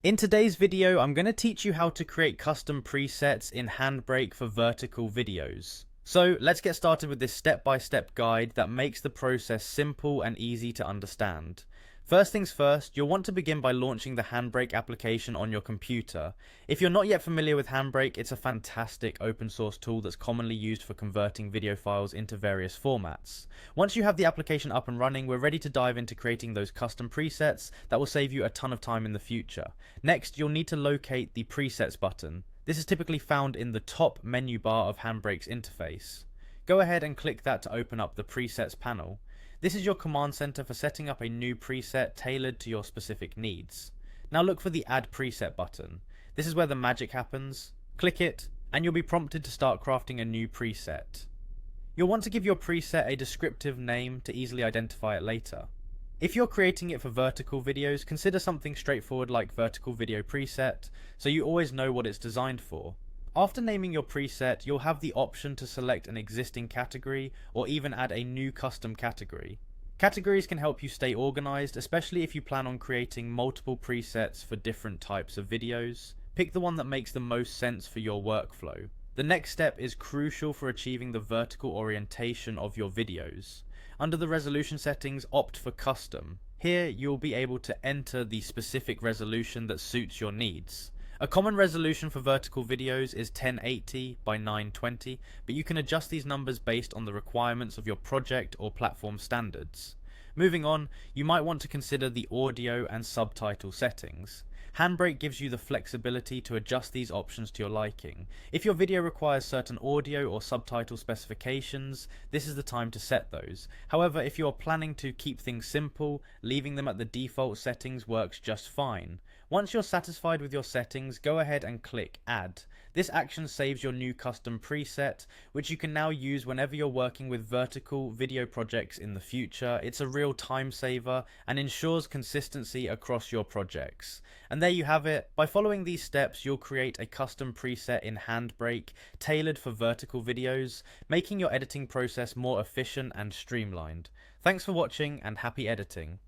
In today's video, I'm going to teach you how to create custom presets in Handbrake for vertical videos. So let's get started with this step-by-step guide that makes the process simple and easy to understand. First things first, you'll want to begin by launching the Handbrake application on your computer. If you're not yet familiar with Handbrake, it's a fantastic open source tool that's commonly used for converting video files into various formats. Once you have the application up and running, we're ready to dive into creating those custom presets that will save you a ton of time in the future. Next, you'll need to locate the presets button. This is typically found in the top menu bar of Handbrake's interface. Go ahead and click that to open up the presets panel. This is your command center for setting up a new preset tailored to your specific needs. Now look for the Add Preset button. This is where the magic happens. Click it, and you'll be prompted to start crafting a new preset. You'll want to give your preset a descriptive name to easily identify it later. If you're creating it for vertical videos, consider something straightforward like vertical video preset, so you always know what it's designed for. After naming your preset, you'll have the option to select an existing category or even add a new custom category. Categories can help you stay organized, especially if you plan on creating multiple presets for different types of videos. Pick the one that makes the most sense for your workflow. The next step is crucial for achieving the vertical orientation of your videos. Under the resolution settings, opt for custom. Here, you'll be able to enter the specific resolution that suits your needs. A common resolution for vertical videos is 1080 by 920, but you can adjust these numbers based on the requirements of your project or platform standards. Moving on, you might want to consider the audio and subtitle settings. Handbrake gives you the flexibility to adjust these options to your liking. If your video requires certain audio or subtitle specifications, this is the time to set those. However, if you're planning to keep things simple, leaving them at the default settings works just fine. Once you're satisfied with your settings, go ahead and click Add. This action saves your new custom preset, which you can now use whenever you're working with vertical video projects in the future. It's a real time saver and ensures consistency across your projects. And there you have it. By following these steps, you'll create a custom preset in Handbrake tailored for vertical videos, making your editing process more efficient and streamlined. Thanks for watching and happy editing.